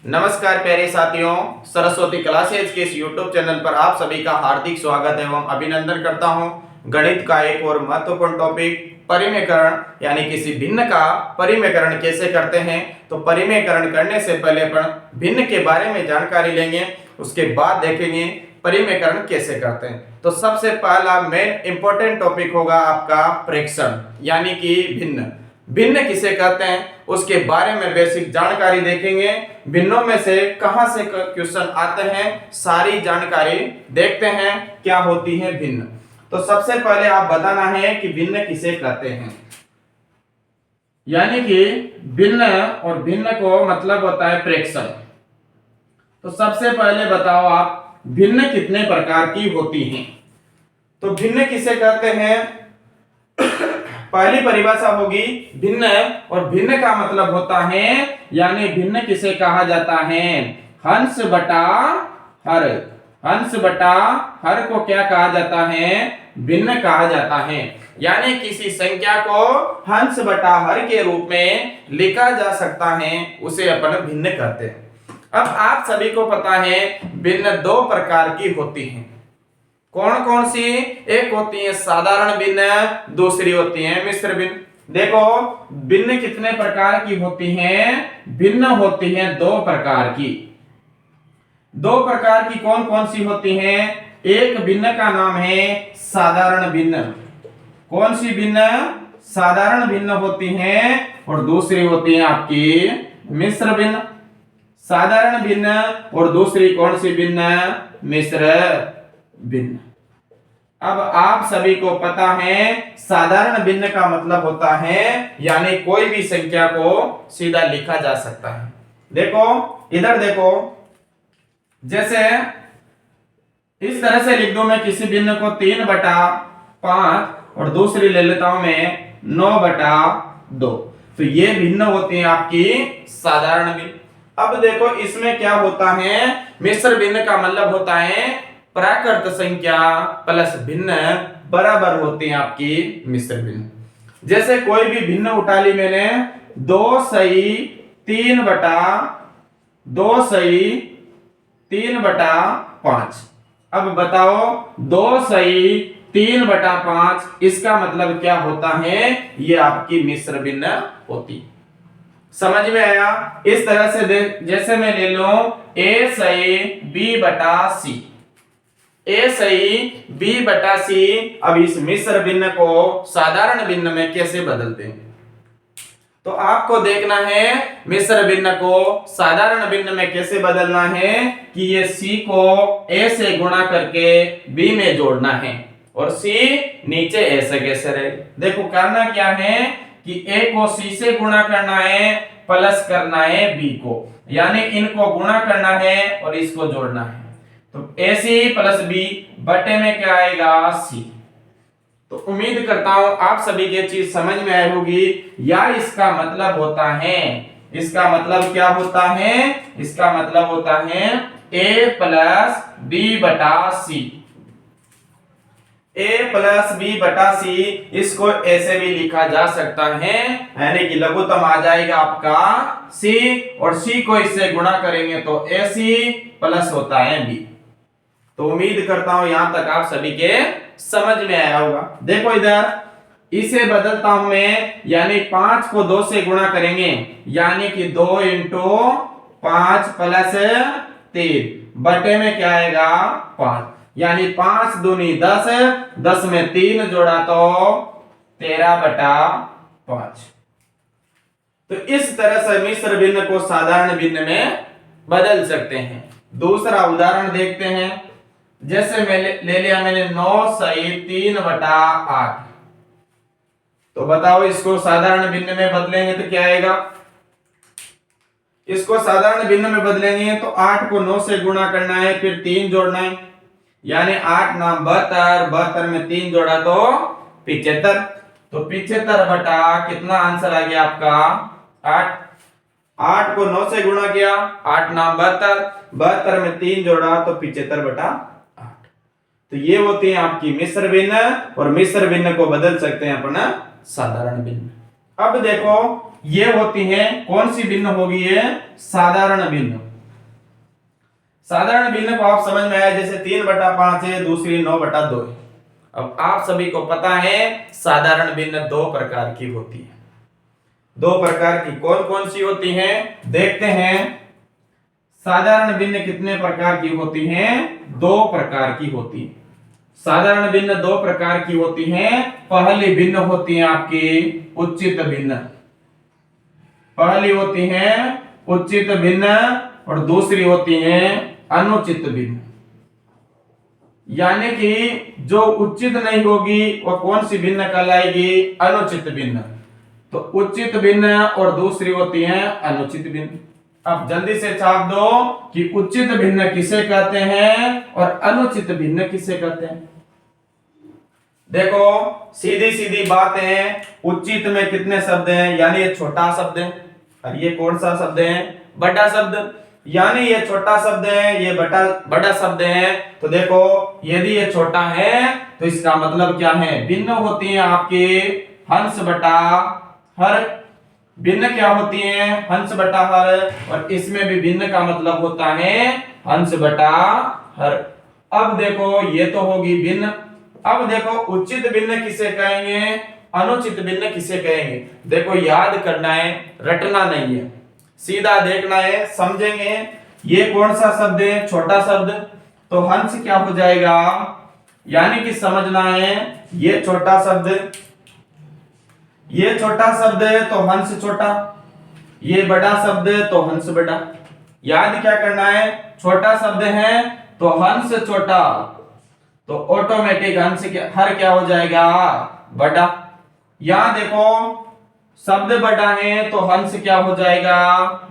नमस्कार प्यारे साथियों, सरस्वती क्लासेज के इस YouTube चैनल पर आप सभी का हार्दिक स्वागत एवं अभिनंदन करता हूं। गणित का एक और महत्वपूर्ण टॉपिक परिमेयकरण यानी किसी भिन्न का परिमेयकरण कैसे करते हैं। तो परिमेयकरण करने से पहले अपन भिन्न के बारे में जानकारी लेंगे, उसके बाद देखेंगे परिमेयकरण कैसे करते हैं। तो सबसे पहला मेन इंपॉर्टेंट टॉपिक होगा आपका प्रेक्षण यानी कि भिन्न। भिन्न किसे कहते हैं उसके बारे में बेसिक जानकारी देखेंगे। भिन्नों में से कहां से क्वेश्चन आते हैं सारी जानकारी देखते हैं क्या होती है भिन्न। तो सबसे पहले आप बताना है कि भिन्न किसे कहते हैं, यानी कि भिन्न और भिन्न को मतलब होता है प्रेक्षण। तो सबसे पहले बताओ आप भिन्न कितने प्रकार की होती हैं। तो भिन्न किसे कहते हैं, पहली परिभाषा होगी भिन्न, और भिन्न का मतलब होता है यानी भिन्न किसे कहा जाता है, हंस बटा हर। हंस बटा हर को क्या कहा जाता है, भिन्न कहा जाता है। यानी किसी संख्या को हंस बटा हर के रूप में लिखा जा सकता है, उसे अपन भिन्न कहते हैं। अब आप सभी को पता है भिन्न दो प्रकार की होती हैं। कौन कौन सी, एक होती है साधारण भिन्न, दूसरी होती है मिश्र भिन्न। देखो भिन्न कितने प्रकार की होती हैं, भिन्न होती हैं दो प्रकार की। दो प्रकार की कौन कौन सी होती हैं, एक भिन्न का नाम है साधारण भिन्न। कौन सी भिन्न, साधारण भिन्न होती हैं, और दूसरी होती है आपकी मिश्र भिन्न। साधारण भिन्न और दूसरी कौन सी भिन्न, मिश्र भिन्न। अब आप सभी को पता है साधारण भिन्न का मतलब होता है यानी कोई भी संख्या को सीधा लिखा जा सकता है। देखो इधर देखो, जैसे इस तरह से लिख दूं मैं किसी भिन्न को 3/5 और दूसरी ले लेता हूं मैं 9/2। तो ये भिन्न होती है आपकी साधारण भिन्न। अब देखो इसमें क्या होता है, मिश्र भिन्न का मतलब होता है प्राकृत संख्या प्लस भिन्न बराबर होती है आपकी मिश्र भिन्न। जैसे कोई भी भिन्न उठा ली मैंने 2 सही 3/5। अब बताओ 2 सही 3/5 इसका मतलब क्या होता है, ये आपकी मिश्र भिन्न होती। समझ में आया। इस तरह से जैसे मैं ले लूं a सही b/c, a सही b/c। अब इस मिश्र भिन्न को साधारण भिन्न में कैसे बदलते हैं, तो आपको देखना है मिश्र भिन्न को साधारण भिन्न में कैसे बदलना है कि ये c को a से गुणा करके b में जोड़ना है, और c नीचे ऐसे कैसे रहे। देखो करना क्या है कि a को c से गुणा करना है, प्लस करना है b को, यानी इनको गुणा करना है और इसको जोड़ना है। तो AC प्लस B बटे में क्या आएगा, C। तो उम्मीद करता हूं आप सभी की चीज समझ में आई होगी। या इसका मतलब होता है, इसका मतलब क्या होता है, इसका मतलब होता है A plus B/C। A plus B/C इसको ऐसे भी लिखा जा सकता है, यानी कि लघुत्तम आ जाएगा आपका C, और C को इससे गुणा करेंगे तो AC प्लस होता है B। तो उम्मीद करता हूं यहां तक आप सभी के समझ में आया होगा। देखो इधर इसे बदलता हूं मैं, यानी 5 को 2 से गुणा करेंगे, यानी कि 2 × 5 प्लस 3 बटे में क्या आएगा 5, यानी 5 दूनी 10, 10 में 3 जोड़ा तो 13/5। तो इस तरह से मिश्र भिन्न को साधारण भिन्न में बदल सकते हैं। दूसरा उदाहरण देखते हैं। जैसे मैं ले लिया मैंने 9 सही 3/8। तो बताओ इसको साधारण भिन्न में बदलेंगे तो क्या आएगा, इसको साधारण भिन्न में बदलेंगे तो 8 को 9 से गुणा करना है, फिर 3 जोड़ना है, यानी 8 9 72, 72 में 3 जोड़ा तो 75। तो 75 बटा कितना आंसर आ गया आपका 8। 8 को 9 से गुणा किया, 8 9 72, 72 में 3 जोड़ा तो 75/8। तो ये होती है आपकी मिश्र भिन्न, और मिश्र भिन्न को बदल सकते हैं अपन साधारण भिन्न। अब देखो ये होती है कौन सी भिन्न होगी? ये साधारण भिन्न। साधारण भिन्न को आप समझ में आया, जैसे 3/5 है, दूसरी 9/2 है। अब आप सभी को पता है साधारण भिन्न दो प्रकार की होती है। दो प्रकार की कौन कौन सी होती हैं देखते हैं। साधारण भिन्न कितने प्रकार की होती हैं? दो प्रकार की होती है। साधारण भिन्न दो प्रकार की होती हैं। पहली भिन्न होती है आपकी उचित भिन्न। पहली होती है उचित भिन्न और दूसरी होती है अनुचित भिन्न। यानी कि जो उचित नहीं होगी वो कौन सी भिन्न कहलाएगी? अनुचित भिन्न। तो उचित भिन्न और दूसरी होती है अनुचित भिन्न। अब जल्दी से छाप दो कि उचित भिन्न किसे कहते हैं और अनुचित भिन्न किसे कहते हैं। देखो सीधी सीधी बात है, उचित में कितने शब्द हैं? यानी ये छोटा शब्द है और ये कौन सा शब्द है? बड़ा शब्द। यानी ये छोटा शब्द है, ये बड़ा शब्द है। तो देखो यदि ये छोटा है तो इसका मतलब क्या है? भिन्न होती है आपके हंस बटा हर। भिन्न क्या होती है? हंस बटा हर। और इसमें भी भिन्न का मतलब होता है हंस बटा हर। अब देखो ये तो होगी भिन्न। अब देखो उचित भिन्न किसे कहेंगे, अनुचित भिन्न किसे कहेंगे? देखो याद करना है, रटना नहीं है, सीधा देखना है, समझेंगे। ये कौन सा शब्द है? छोटा शब्द। तो हंस क्या हो जाएगा? यानी कि समझना है, ये छोटा शब्द, ये छोटा शब्द है तो हंस छोटा, ये बड़ा शब्द है तो हंस बड़ा। याद क्या करना है? छोटा शब्द है तो हंस छोटा, तो ऑटोमेटिक हंस हर क्या हो जाएगा? बड़ा। यहां देखो शब्द बड़ा है तो हंस क्या हो जाएगा?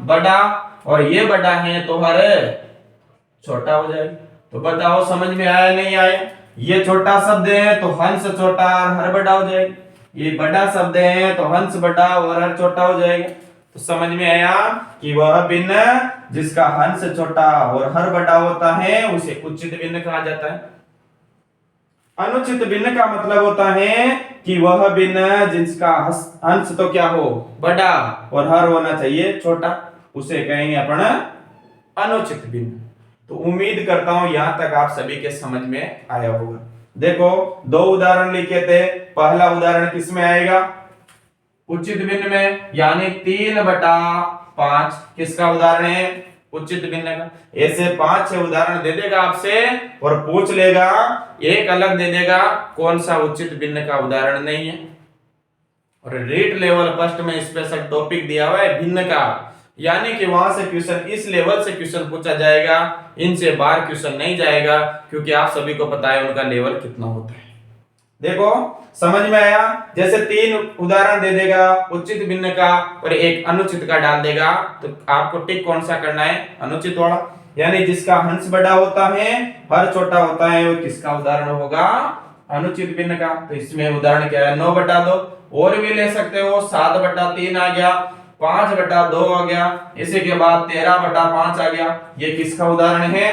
बड़ा। और ये बड़ा है तो हर छोटा हो जाएगा। तो बताओ समझ में आया नहीं आया? ये छोटा शब्द है तो हंस छोटा और हर बड़ा हो जाएगा। ये बड़ा शब्द है तो हंस बड़ा और हर छोटा हो जाएगा। तो समझ में आया कि वह भिन्न जिसका हंस छोटा और हर बड़ा होता है उसे उचित भिन्न कहा जाता है। अनुचित भिन्न का मतलब होता है कि वह भिन्न जिसका हंस तो क्या हो? बड़ा और हर होना चाहिए छोटा, उसे कहेंगे अपन अनुचित भिन्न। तो उम्मीद करता हूं यहां तक आप सभी के समझ में आया होगा। देखो दो उदाहरण लिखे थे। पहला उदाहरण किसमें आएगा? उचित भिन्न में, यानी 3/5 किसका उदाहरण है? उचित भिन्न का। ऐसे 5-6 उदाहरण दे देगा आपसे और पूछ लेगा, एक अलग दे देगा कौन सा उचित भिन्न का उदाहरण नहीं है। और रीट लेवल फर्स्ट में स्पेशल टॉपिक दिया हुआ है भिन्न का, यानी कि वहां से क्वेश्चन, इस लेवल से क्वेश्चन पूछा जाएगा, इनसे बाहर क्वेश्चन नहीं जाएगा, क्योंकि आप सभी को पता है उनका लेवल कितना होता है। देखो समझ में आया? जैसे 3 उदाहरण दे देगा उचित भिन्न का और एक अनुचित का डाल देगा, तो आपको टिक कौन सा करना है? अनुचित वाला। यानी जिसका हंस बड़ा होता है हर छोटा होता है, वो किसका उदाहरण होगा? अनुचित भिन्न का। तो इसमें उदाहरण क्या है? 9/2। और भी ले सकते हो, 7/3 आ गया, 5/2 आ गया, इसी के बाद 13/5 आ गया। ये किसका उदाहरण है?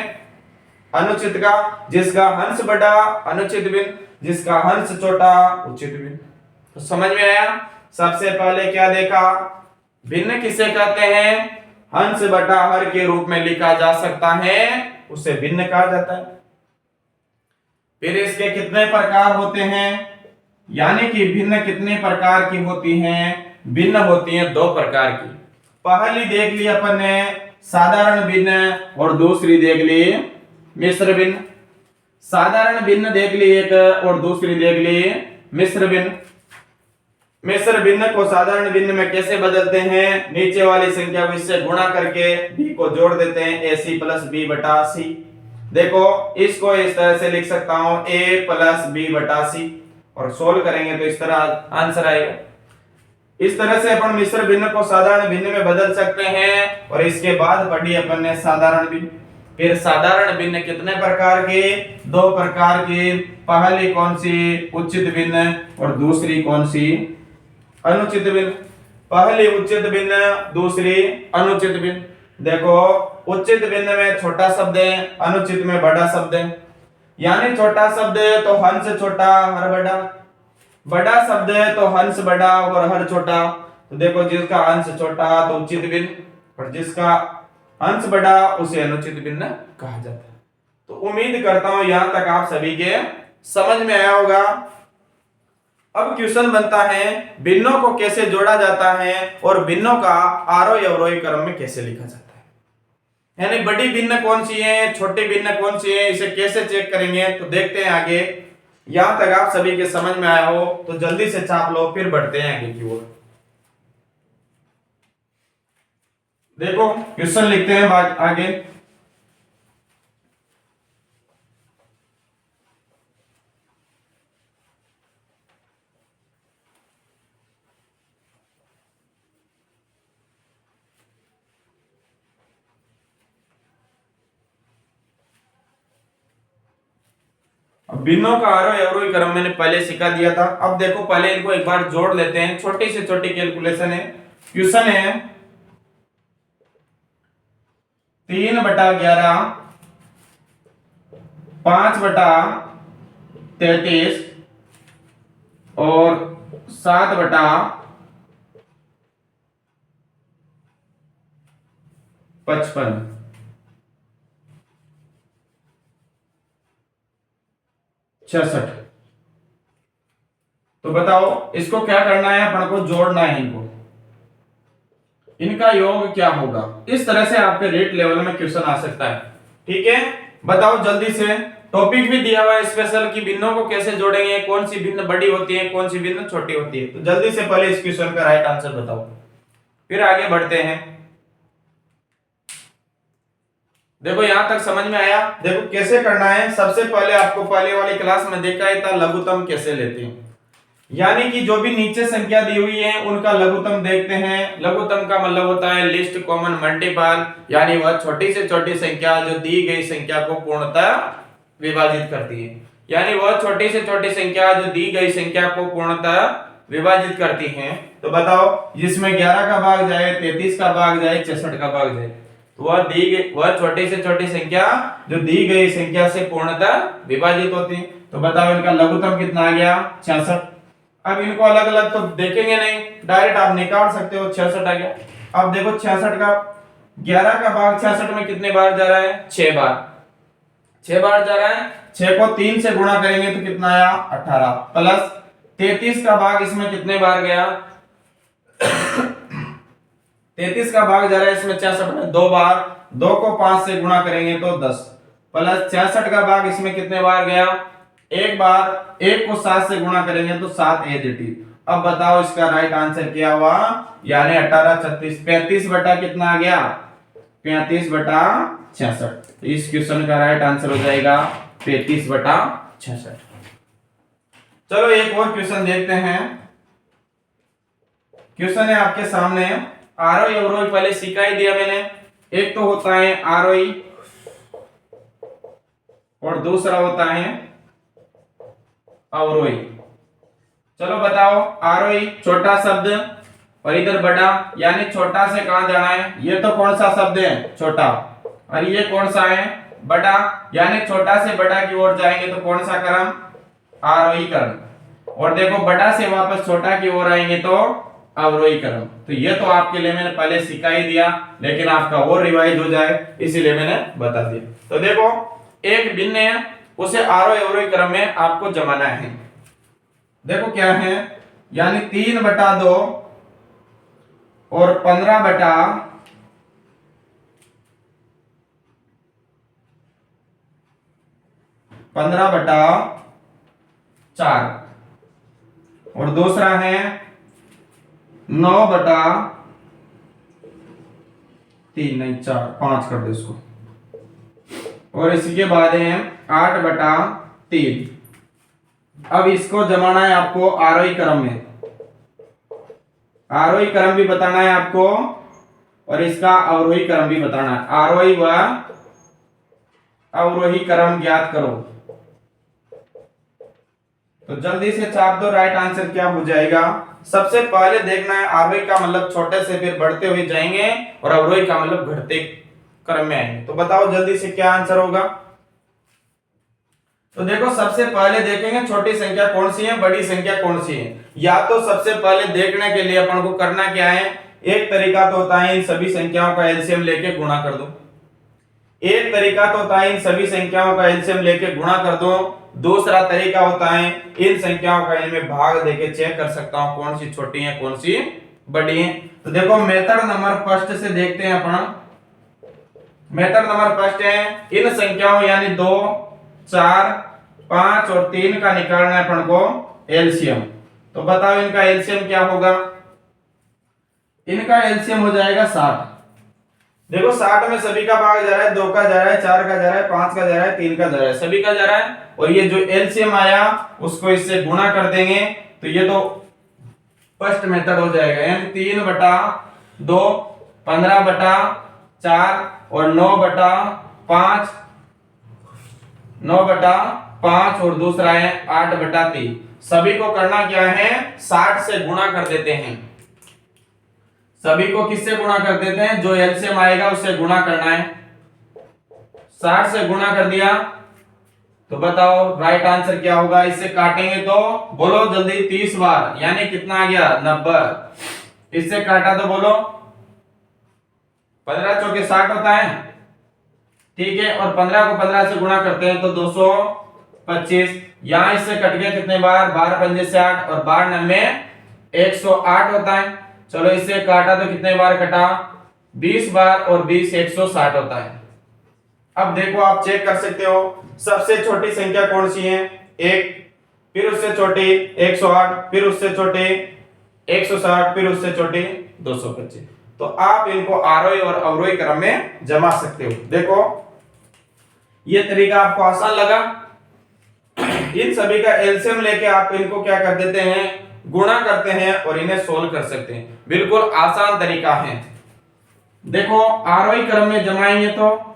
अनुचित का। जिसका हंस बड़ा अनुचित भिन्न, जिसका हंस छोटा उचित भिन्न। तो समझ में आया? सबसे पहले क्या देखा? भिन्न किसे कहते हैं? हंस बटा हर के रूप में लिखा जा सकता है, उसे भिन्न कहा जाता है। फिर इसके कितने प्रकार होते हैं? यानी कि भिन्न कितने प्रकार की होती हैं? भिन्न होती हैं 2 प्रकार की। पहली देख ली अपन ने साधारण भिन्न और दूसरी देख ली मिश्र भिन्न। साधारण भिन्न देख ली एक और दूसरी देख ली मिश्र भिन्न। मिश्र भिन्न को साधारण भिन्न में कैसे बदलते हैं? नीचे वाली संख्या को इससे गुणा करके b को जोड़ देते हैं, ac + b/c। देखो इसको इस तरह से लिख सकता हूं, a + b/c, और सोल्व करेंगे तो इस तरह आंसर आएगा। इस तरह से अपन मिश्र भिन्न को साधारण भिन्न में बदल सकते हैं। और इसके बाद पढ़ी अपन ने साधारण भिन्न। फिर साधारण भिन्न कितने प्रकार के? 2 प्रकार के। पहली कौन सी? उचित भिन्न और दूसरी कौन सी? अनुचित भिन्न। पहली उचित भिन्न, दूसरी अनुचित भिन्न। देखो उचित भिन्न में छोटा शब्द है, अनुचित में बड़ा शब्द है। यानी छोटा शब्द है तो हंस छोटा हर बड़ा, बड़ा शब्द है तो हंस बड़ा और हर छोटा। तो देखो जिसका अंश छोटा तो उचित भिन्न और जिसका अंश बड़ा उसे अनुचित भिन्न कहा जाता है। तो उम्मीद करता हूं यहां तक आप सभी के समझ में आया होगा। अब क्वेश्चन बनता है भिन्नों को कैसे जोड़ा जाता है और भिन्नों का आरोही अवरोही क्रम में कैसे लिखा जाता है, यानी बड़ी भिन्न कौन सी है, छोटी भिन्न कौन सी है, इसे कैसे चेक करेंगे। तो देखते हैं आगे। यहां तक आप सभी के समझ में आया हो तो जल्दी से छाप लो, फिर बढ़ते हैं आगे की ओर। देखो क्वेश्चन लिखते हैं आगे। भिन्नों का आरोही अवरोही क्रम मैंने पहले सिखा दिया था। अब देखो पहले इनको एक बार जोड़ लेते हैं, छोटी से छोटी कैलकुलेशन है। क्वेश्चन है 3/11 5/33 और 7/55 66। तो बताओ इसको क्या करना है, अपन को जोड़ना है इनको, इनका योग क्या होगा। इस तरह से आपके रेट लेवल में क्वेश्चन आ सकता है। ठीक है, बताओ जल्दी से। टॉपिक भी दिया हुआ है स्पेशल कि भिन्नों को कैसे जोड़ेंगे, कौन सी भिन्न बड़ी होती है, कौन सी भिन्न छोटी होती है। तो जल्दी से पहले इस क्वेश्चन का राइट आंसर बताओ, फिर आगे बढ़ते हैं। देखो यहां तक समझ में आया। देखो कैसे करना है। सबसे पहले आपको पहले वाली क्लास में देखा ही था लघुत्तम कैसे लेते हैं, यानी कि जो भी नीचे संख्या दी हुई है उनका लघुत्तम देखते हैं। लघुत्तम का मतलब होता है लिस्ट कॉमन मल्टीपल, यानी वह छोटी से छोटी संख्या जो दी गई संख्या को पूर्णतः विभाजित करती है, यानी वह छोटी से छोटी संख्या जो दी गई संख्या को पूर्णतः विभाजित करती है। तो बताओ जिसमें 11 का भाग जाए, 33 का भाग जाए, 66 का भाग जाए, तो वह छोटी से छोटी संख्या जो दी गई संख्या से पूर्णतः विभाजित होती है। तो बताओ इनका लघुत्तम कितना आ गया, 66। अब इनको अलग अलग तो देखेंगे नहीं, डायरेक्ट आप निकाल सकते हो, 66 आ गया। अब देखो 66 का 11 का भाग 66 में कितने बार जा रहा है, 6 बार, 6 बार जा रहा है। 6 को 3 से गुणा करेंगे तो कितना आया, 18, प्लस 33 का भाग इसमें कितने बार गया 33 का भाग जा रहा है इसमें 66 में 2 बार, 2 को 5 से गुणा करेंगे तो 10, प्लस 66 का भाग इसमें कितने बार गया, एक बार, 1 को 7 से गुणा करेंगे तो 7 एज इट इज। अब बताओ इसका राइट आंसर क्या हुआ, यानी 18 36 35 बटा कितना आ गया, 35/66। तो इस क्वेश्चन का राइट आंसर हो जाएगा 35/66। चलो एक और क्वेश्चन देखते हैं। क्वेश्चन है आपके सामने, आरोही अवरोही पहले सिखा ही दिया मैंने। एक तो होता है आरोही और दूसरा होता है अवरोही। चलो बताओ, आरोही छोटा शब्द और इधर बड़ा, यानी छोटा से कहां जाना है, ये तो कौन सा शब्द है, छोटा, और ये कौन सा है, बड़ा, यानी छोटा से बड़ा की ओर जाएंगे तो कौन सा क्रम, आरोही क्रम। और देखो बड़ा से वापस छोटा की ओर आएंगे तो अवरोही क्रम। तो ये तो आपके लिए मैंने पहले सिखा ही दिया, लेकिन आपका और रिवाइज हो जाए इसीलिए मैंने बता दिया। तो देखो एक भिन्न है, उसे आरोही अवरोही क्रम में आपको जमाना है। देखो क्या है, यानी 3/2 और 15/4 और दूसरा है 9/3, नहीं 4 5 कर दो इसको, और इसी के बाद है 8/3। अब इसको जमाना है आपको आरोही क्रम में, आरोही क्रम भी बताना है आपको और इसका अवरोही क्रम भी बताना है। आरोही व अवरोही क्रम ज्ञात करो। तो जल्दी से छाप दो, राइट आंसर क्या हो जाएगा। सबसे पहले देखना है आरोही का मतलब छोटे से फिर बढ़ते हुए जाएंगे और अवरोही का मतलब घटते क्रम में आएंगे। तो बताओ जल्दी से क्या आंसर होगा। तो देखो सबसे पहले देखेंगे छोटी संख्या कौन सी है, बड़ी संख्या कौन सी है। या तो सबसे पहले देखने के लिए अपन को करना क्या है, एक तरीका तो होता है इन सभी संख्याओं का एलसीएम लेके गुणा कर दो। एक तरीका तो होता है इन सभी संख्याओं का एलसीएम लेके गुणा कर दो। दूसरा तरीका होता है इन संख्याओं का इनमें भाग देके चेक कर सकता हूं कौन सी छोटी है कौन सी बड़ी है। तो देखो मेथड नंबर फर्स्ट से देखते हैं अपना। मेथड नंबर फर्स्ट है इन संख्याओं यानी 2, 4, 5 और 3 का निकालना है अपन को एलसीएम। तो बताओ इनका एलसीएम क्या होगा। इनका एलसीएम हो जाएगा 60। देखो 60 में सभी का भाग जा रहा है, 2 का जा रहा है, 4 का जा रहा है, 5 का जा रहा है, 3 का जा रहा है, सभी का जा रहा है। और ये जो एलसीएम आया उसको इससे गुणा कर देंगे तो ये तो फर्स्ट मेथड हो जाएगा, यानी 3/2 15/4 और 9/5 9/5 और दूसरा है 8/3। सभी को करना क्या है, 60 से गुणा कर देते हैं। सभी को किससे गुणा कर देते हैं, जो एलसीएम आएगा उससे गुणा करना है। 60 से गुणा कर दिया तो बताओ राइट आंसर क्या होगा। इससे काटेंगे तो बोलो जल्दी 30 बार, यानी कितना आ गया 90। इससे काटा तो बोलो 15 चौके 60 होता है, ठीक है। और 15 को 15 से गुणा करते हैं तो 225। यहां इससे कट गया कितने बार, 12 पंजे से 8 और 12 9 108 होता है। चलो इससे काटा तो कितने बार कटा, 20 बार और 20 160 होता है। अब देखो आप चेक कर सकते हो सबसे छोटी संख्या कौन सी है, 1, फिर उससे छोटी 108, फिर उससे छोटी 160, फिर उससे छोटी 225। तो आप इनको आरोही और अवरोही क्रम में जमा सकते हो। देखो ये तरीका आपको आसान लगा। इन सभी का एलसीएम लेके आप इनको क्या कर देते हैं, गुणा करते हैं और इन्हें सोल्व कर सकते हैं। बिल्कुल आसान तरीका है। देखो आरोही क्रम में जमाएंगे तो,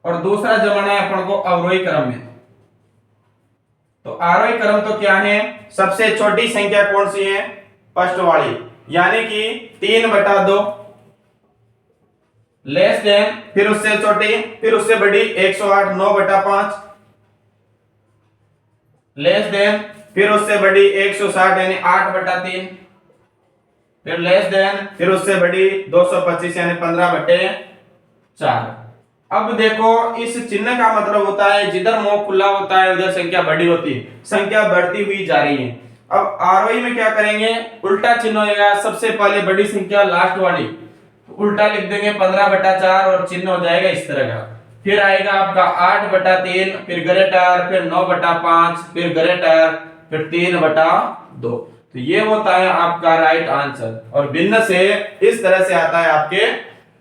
और दूसरा जमाना है अपन को अवरोही क्रम में। तो आरोही क्रम तो क्या है, सबसे छोटी संख्या कौन सी है, फर्स्ट वाली, यानी कि 3/2 लेस देन, फिर उससे छोटी, फिर उससे बड़ी 108 9/5 लेस देन, फिर उससे बड़ी 160 यानी 8/3, फिर लेस देन, फिर उससे बड़ी 225 यानी 15/4। अब देखो इस चिन्ह का मतलब होता है जिधर मुंह खुला होता है उधर संख्या बड़ी होती है, संख्या बढ़ती हुई जा रही है। अब आरोही में क्या करेंगे, उल्टा चिन्ह होगा। सबसे पहले बड़ी संख्या लास्ट वाली, तो उल्टा लिख देंगे 15/4 और चिन्ह हो जाएगा इस तरह का। फिर आएगा आपका 8/3, फिर ग्रेटर, फिर 9/5, फिर ग्रेटर, फिर 3/2। तो ये होता है आपका राइट आंसर। और भिन्न से इस तरह से आता है आपके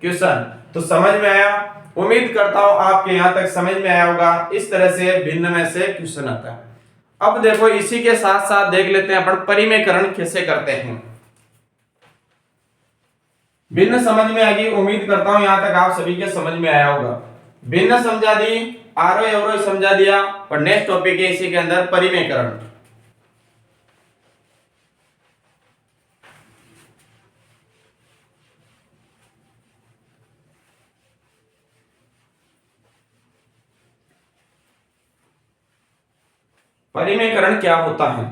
क्वेश्चन। तो समझ में आया, उम्मीद करता हूं आपके यहां तक समझ में आया होगा। इस तरह से भिन्न में से क्वेश्चन आता है। अब देखो इसी के साथ साथ देख लेते हैं अपन परिमेयकरण कैसे करते हैं। भिन्न समझ में आ गई, उम्मीद करता हूं यहां तक आप सभी के समझ में आया होगा। भिन्न समझा दी, आरोही अवरोही समझा दिया, और नेक्स्ट टॉपिक है इसी के अंदर परिमेयकरण। परिमेयकरण क्या होता है।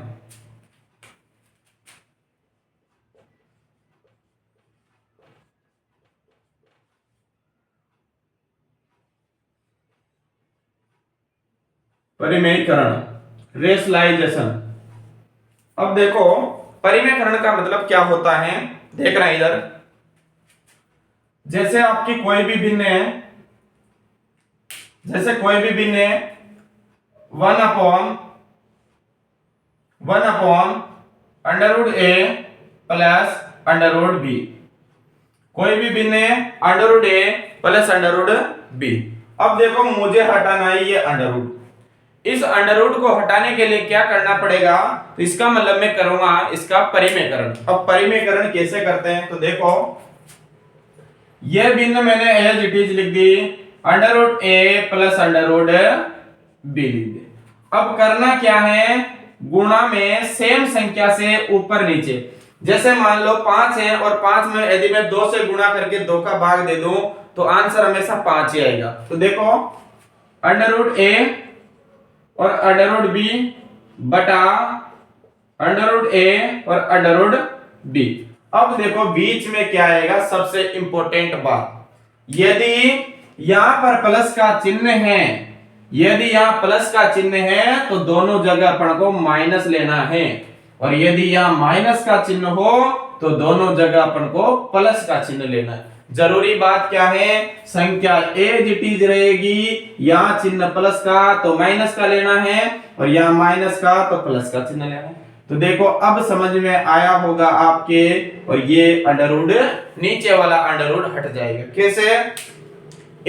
परिमेयकरण, रेशनलाइजेशन। अब देखो परिमेयकरण का मतलब क्या होता है, देख रहे हैं इधर। जैसे आपकी कोई भी भिन्न है, जैसे कोई भी भिन्न है 1/√a प्लस √b। कोई भी भिन्न है √a प्लस √b। अब देखो मुझे हटाना है ये अंडररूट। इस अंडररूट को हटाने के लिए क्या करना पड़ेगा, तो इसका मतलब मैं करूंगा इसका परिमेयकरण। अब परिमेयकरण कैसे करते हैं, तो देखो ये भिन्न मैंने एज इट इज लिख दी, √a प्लस √b लिख दी। अब करना क्या है, गुणा में सेम संख्या से ऊपर नीचे। जैसे मान लो 5 है और 5 में यदि मैं 2 से गुणा करके 2 का भाग दे दूं तो आंसर हमेशा 5 ही आएगा। तो देखो अंडर रूट ए और अंडर रूट बी बटा अंडर रूट ए और अंडर रूट बी। अब देखो बीच में क्या आएगा, सबसे इंपॉर्टेंट बात, यदि यहां पर प्लस का चिन्ह है, यदि यहां प्लस का चिन्ह है तो दोनों जगह अपन को माइनस लेना है, और यदि यहां माइनस का चिन्ह हो तो दोनों जगह अपन को प्लस का चिन्ह लेना है। जरूरी बात क्या है, संख्या एज इट इज रहेगी, यहां चिन्ह प्लस का तो माइनस का लेना है, और यहां माइनस का तो प्लस का चिन्ह लेना है। तो देखो अब समझ में आया होगा आपके, और ये अंडर रूट नीचे वाला अंडर रूट हट जाएगा। कैसे,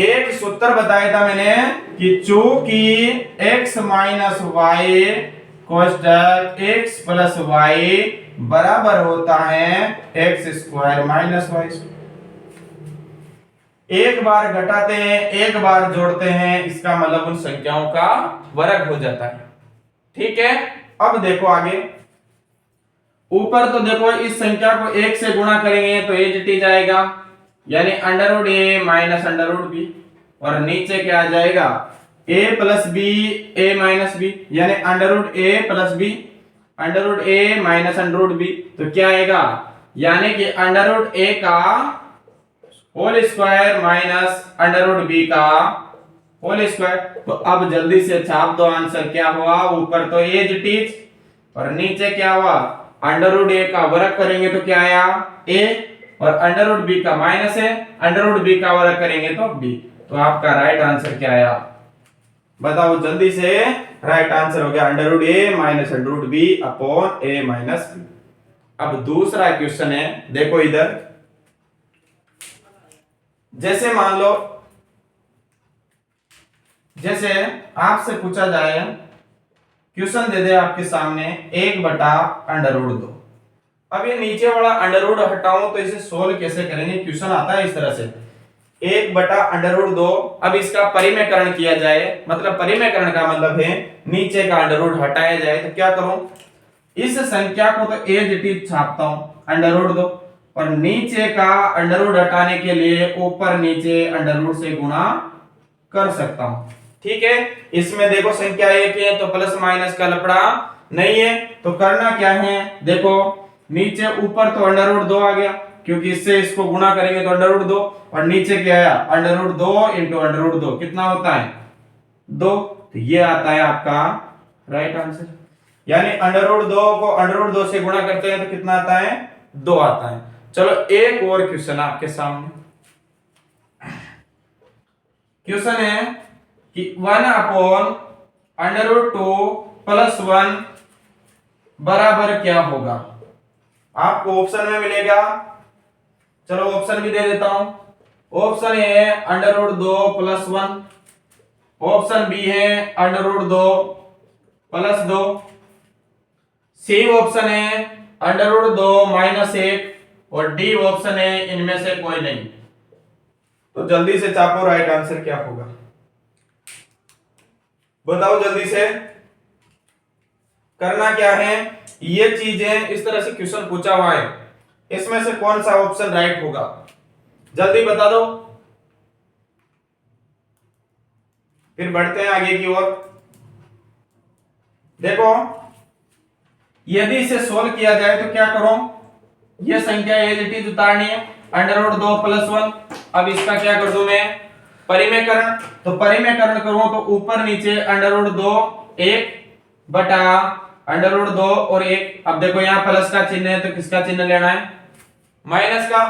एक सूत्र बताया था मैंने कि चूंकि x माइनस वाई कोष्टक x प्लस वाई बराबर होता है x square minus Y square. एक बार घटाते हैं एक बार जोड़ते हैं, इसका मतलब उन संख्याओं का वर्ग हो जाता है। ठीक है, अब देखो आगे, ऊपर तो देखो इस संख्या को एक से गुणा करेंगे तो एज इट इज आएगा, यानी under root A minus under root B, और नीचे क्या आ जाएगा, a plus B A minus B, यानी under root A plus B under root A minus under root B. तो क्या आएगा, यानी कि अंडर रूट ए का whole square minus under root B का होल स्क्वायर। तो अब जल्दी से छाप दो, आंसर क्या हुआ, ऊपर तो एज इट इज और नीचे क्या हुआ, अंडर रूट ए का वर्ग करेंगे तो क्या आया a, और अंडर रूट बी का माइनस है, अंडर रूट बी का वर्ग करेंगे तो b। तो आपका राइट आंसर क्या आया, बताओ जल्दी से। राइट आंसर हो गया under root A minus under root B upon A minus B. अब दूसरा क्वेश्चन है, देखो इधर, जैसे मान लो, जैसे आपसे पूछा जाए, क्वेश्चन दे दे आपके सामने 1 बटा अंडर रूट 2। अब ये नीचे वाला अंडर रूट हटाऊं तो इसे सोल्व कैसे करेंगे, क्वेश्चन आता है इस तरह से 1 बटा अंडर रूट 2। अब इसका परिमेयकरण किया जाए, मतलब परिमेयकरण का मतलब है नीचे का अंडर रूट हटाया जाए। तो क्या करूं, इस संख्या को तो एज इट इज छापता हूं अंडर रूट 2, और नीचे का अंडर रूट हटाने के लिए ऊपर नीचे अंडर रूट से गुणा कर सकता हूं। ठीक है, इसमें देखो संख्या एक है तो प्लस माइनस का लफड़ा नहीं है, तो करना क्या है, देखो नीचे ऊपर तो अंडर रूट 2 आ गया, क्योंकि इससे इसको गुणा करेंगे तो अंडर रूट 2, और नीचे क्या आया under root 2 into under root 2, कितना होता है 2। तो ये आता है आपका राइट आंसर, यानी अंडर रूट 2 को अंडर रूट 2 से गुणा करते हैं तो कितना आता है 2 आता है। चलो एक और क्वेश्चन आपके सामने, क्वेश्चन है कि 1 अपॉन अंडर रूट 2 प्लस 1 बराबर क्या होगा। आपको ऑप्शन में मिलेगा, चलो ऑप्शन भी दे देता हूं। ऑप्शन ए है under root 2 plus 1, option B है under root 2 plus 2, C option है अंडर रूट 2 माइनस 1, और डी ऑप्शन है इनमें से कोई नहीं। तो जल्दी से चापो, राइट आंसर क्या होगा, बताओ जल्दी से। करना क्या है, ये चीजें इस तरह से क्वेश्चन पूछा हुआ है, इसमें से कौन सा ऑप्शन राइट होगा, जल्दी बता दो, फिर बढ़ते हैं आगे की ओर। देखो यदि इसे सोल्व किया जाए तो क्या करो, ये संख्या एज इट इज उतारनी है, अंडर रूट 2 प्लस 1। अब इसका क्या कर दूं मैं, परिमेयकरण। तो परिमेयकरण करूं तो ऊपर नीचे अंडर रूट 2 1 बटा अंडर रूट 2 और 1। अब देखो यहाँ प्लस का चिन्ह है तो किसका चिन्ह लेना है, माइनस का।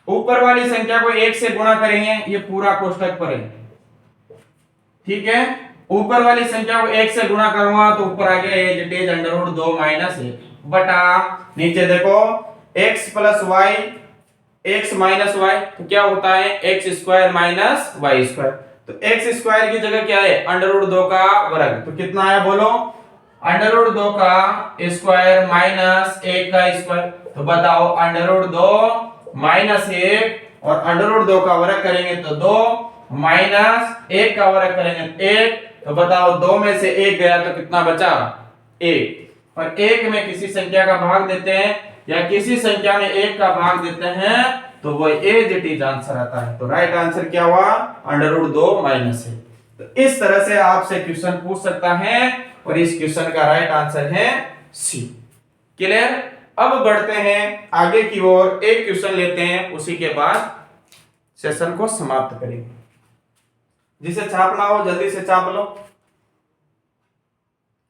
ऊपर वाली संख्या को 1 से गुणा करेंगे, ये पूरा कोष्टक पर है, ठीक है। ऊपर वाली संख्या को 1 से गुणा करूंगा तो ऊपर आ गया as it is under root 2 minus 1 बटा नीचे देखो x plus y x minus y, तो क्या होता है x square minus Y square. तो x स्क्वायर की जगह क्या है अंडर रूट 2 का वर्ग, तो कितना आया बोलो, अंडर रूट 2 का स्क्वायर माइनस 1 का स्क्वायर। तो बताओ अंडर रूट 2 माइनस 1 और अंडर रूट 2 का वर्ग करेंगे तो 2, माइनस 1 का वर्ग करेंगे 1। तो बताओ 2 में से 1 गया तो कितना बचा 1, और 1 में किसी संख्या का भाग देते हैं या किसी संख्या में 1 का भाग देते हैं तो वो एज इट इज आंसर आता है। तो राइट आंसर क्या हुआ अंडर रूट 2 माइनस 1। तो इस तरह से आपसे क्वेश्चन पूछ सकता है और इस क्वेश्चन का राइट आंसर है सी। क्लियर। अब बढ़ते हैं आगे की ओर, एक क्वेश्चन लेते हैं, उसी के बाद सेशन को समाप्त करेंगे। जिसे छापना हो जल्दी से छाप लो।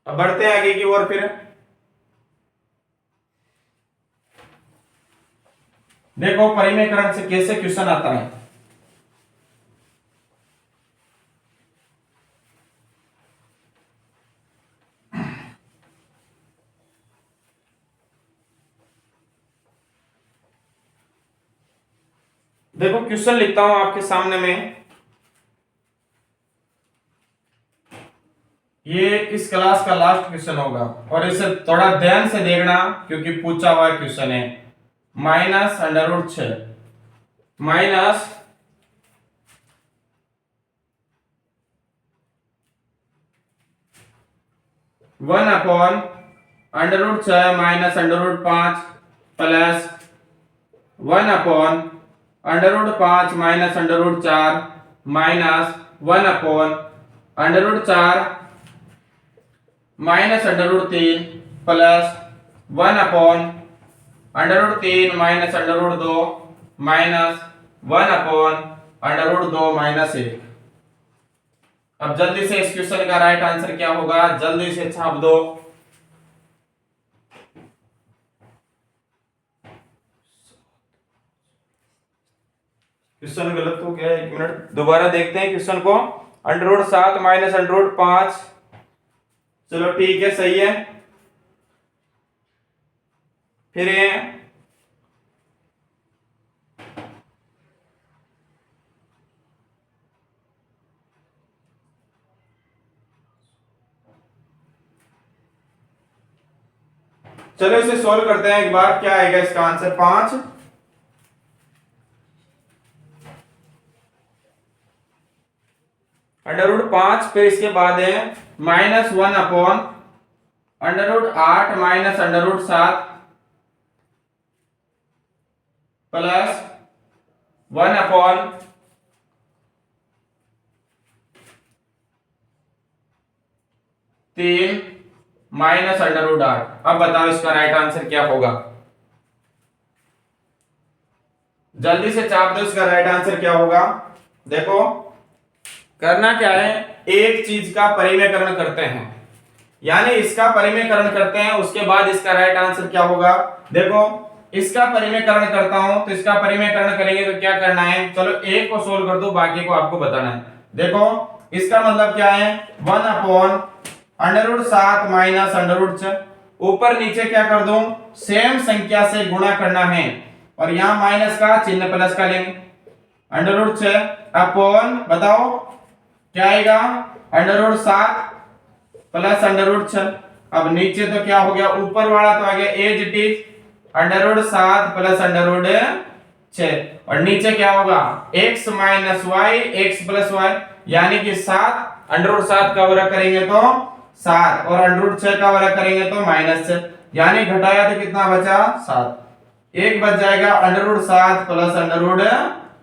अब बढ़ते हैं आगे की ओर। फिर देखो परिमेयकरण से कैसे क्वेश्चन आता है। देखो क्वेश्चन लिखता हूं आपके सामने में। ये इस क्लास का लास्ट क्वेश्चन होगा और इसे थोड़ा ध्यान से देखना क्योंकि पूछा हुआ क्वेश्चन है। -√6 minus √6 minus √5 plus 1/√5 minus √4 minus 1/√4 minus √3 plus 1/√3 minus √2 minus 1/√2 minus 1। अब जल्दी से इस क्वेश्चन का राइट आंसर क्या होगा, जल्दी से छाप दो। क्वेश्चन गलत हो गया, 1 मिनट दोबारा देखते हैं क्वेश्चन को। √7 माइनस √5, चलो ठीक है, सही है। फिर ये चलो इसे सॉल्व करते हैं एक बार। क्या आएगा इसका आंसर, 5 √5, फिर इसके बाद है -1/√8 माइनस √7 प्लस 1/3 माइनस √8। अब बताओ इसका राइट आंसर क्या होगा, जल्दी से चाप दो। इसका राइट आंसर क्या होगा। देखो करना क्या है, एक चीज का परिमेयकरण करते हैं, यानी इसका परिमेयकरण करते हैं, उसके बाद इसका राइट आंसर क्या होगा। देखो इसका परिमेयकरण करता हूं तो इसका परिमेयकरण करेंगे तो क्या करना है, चलो एक को सोल्व कर दो, बाकी को आपको बताना है। देखो इसका मतलब क्या है, 1/√7 माइनस √6, ऊपर नीचे क्या कर दूं, सेम संख्या से गुणा करना है और यहां माइनस का चिन्ह प्लस का लेंगे। √6 अपॉन, बताओ क्या आएगा, √7 प्लस √6। अब नीचे तो क्या हो गया, ऊपर वाला तो आ गया एज इट इज √7 प्लस √6 और नीचे क्या होगा, x minus y x plus y, यानी कि 7 √7 का वर्ग करेंगे तो 7 और √6 का वर्ग करेंगे तो -6, यानी घटाया तो कितना बचा, 7। एक बच जाएगा √7 प्लस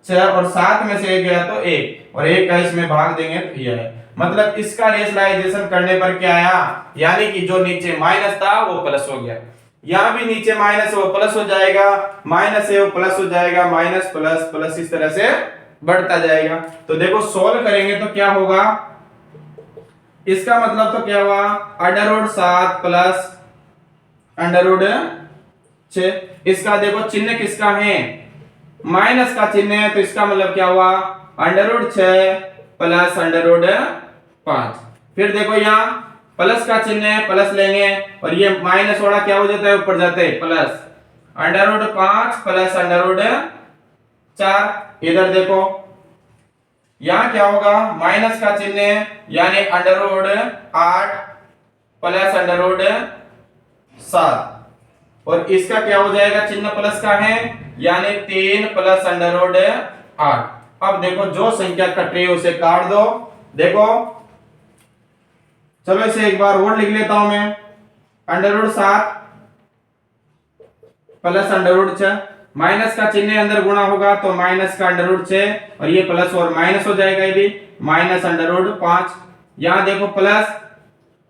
√6 और 7 में से एक गया तो 1 और 1 का इसमें भाग देंगे तो ये है। मतलब इसका रेशनलाइजेशन करने पर क्या आया, यानी कि जो नीचे माइनस था वो प्लस हो गया, यहां भी नीचे माइनस है वो प्लस हो जाएगा, माइनस है वो प्लस हो जाएगा, माइनस प्लस प्लस इस तरह से बढ़ता जाएगा। तो देखो सोल्व करेंगे तो क्या होगा, इसका मतलब तो क्या हुआ, √7 प्लस √6, इसका देखो चिन्ह किसका है, माइनस का चिन्ह है, तो इसका मतलब क्या हुआ, √6 प्लस √5। फिर देखो यहाँ प्लस का चिन्ह है, प्लस लेंगे और ये माइनस वाला क्या हो जाता है, ऊपर जाते हैं प्लस, √5 प्लस √4। इधर देखो यहां क्या होगा, माइनस का चिन्ह है, यानी √8 प्लस √7 और इसका क्या हो जाएगा, चिन्ह प्लस का है, यानी 3 प्लस √8। अब देखो जो संख्या कट रही है उसे काट दो। देखो चलो इसे एक बार और लिख लेता हूं मैं, √7 प्लस √6 माइनस का चिन्ह अंदर गुणा होगा तो माइनस का अंडर रूट 6 और ये प्लस और माइनस हो जाएगा, ये भी माइनस अंडर रूट 5। यहां देखो plus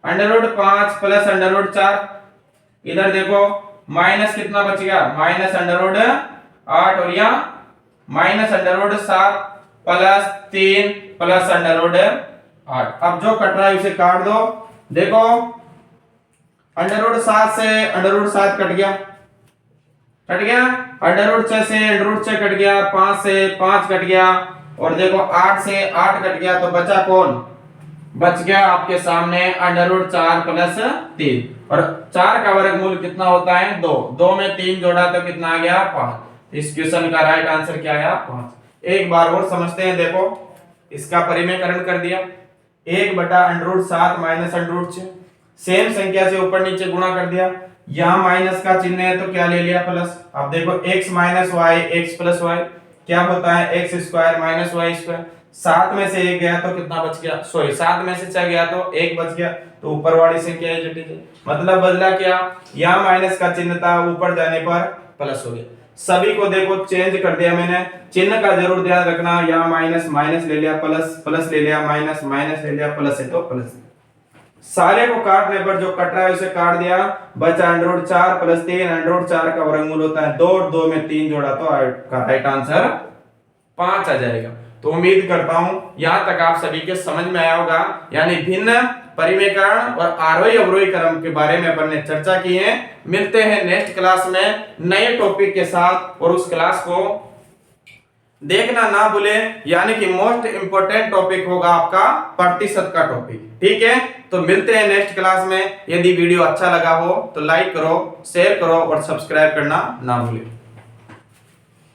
under root 5 plus under root 4, इधर देखो माइनस कितना बच गया, माइनस अंडर रूट 8 और यहाँ minus under root 7 plus 3 plus under root 8। अब जो कट रहा है उसे काट दो। देखो अंडर रूट 7 से अंडर रूट 7 कट गया, अंडर रूट 6 से अंडर रूट 6 कट गया, 5 से 5 कट गया और देखो 8 से 8 कट गया, तो बचा कौन, बच गया आपके सामने अंडर रूट 4 प्लस 3। और 4 का वर्गमूल कितना होता है 2, 2 में 3 जोड़ा तो कितना आ गया 5। इस क्वेश्चन का राइट आंसर क्या आया 5। एक बार और समझते हैं, देखो इसका परिमेयकरण कर दिया, 1 बटा under root 7 minus under root 6, same संख्या से ऊपर नीचे गुणा कर दिया, यहाँ माइनस का चिन्ह है तो क्या ले लिया प्लस। अब देखो x minus y x plus y क्या होता है x square minus Y square. 7 में से 1 गया तो कितना बच गया, सॉरी 7 में से 6 गया तो 1 बच गया, तो ऊपर वाली संख्या है जटिल, मतलब बदला क्या, यहाँ माइनस का चिन्ह था ऊपर जाने पर प्लस हो गया। सभी को देखो चेंज कर दिया मैंने, चिन्ह का जरूर ध्यान रखना, यहाँ माइनस माइनस ले लिया प्लस, प्लस ले लिया माइनस, माइनस ले लिया प्लस है तो प्लस। सारे को काटने पर जो कट रहा है उसे काट दिया, बचा under root 4 plus 3, under root 4 का वर्गमूल होता है 2 और 2 में 3 जोड़ा तो राइट आंसर 5 आ जाएगा। तो उम्मीद करता हूं यहां तक आप सभी के समझ में आया होगा, यानी भिन्न परिमेयकरण और आरोही अवरोही क्रम के बारे में अपन ने चर्चा की है। मिलते हैं नेक्स्ट क्लास में नए टॉपिक के साथ, और उस क्लास को देखना ना भूले, यानी कि मोस्ट इंपोर्टेंट टॉपिक होगा आपका प्रतिशत का टॉपिक, ठीक है। तो मिलते हैं नेक्स्ट क्लास में। यदि वीडियो अच्छा लगा हो तो लाइक करो, शेयर करो और सब्सक्राइब करना ना भूलें।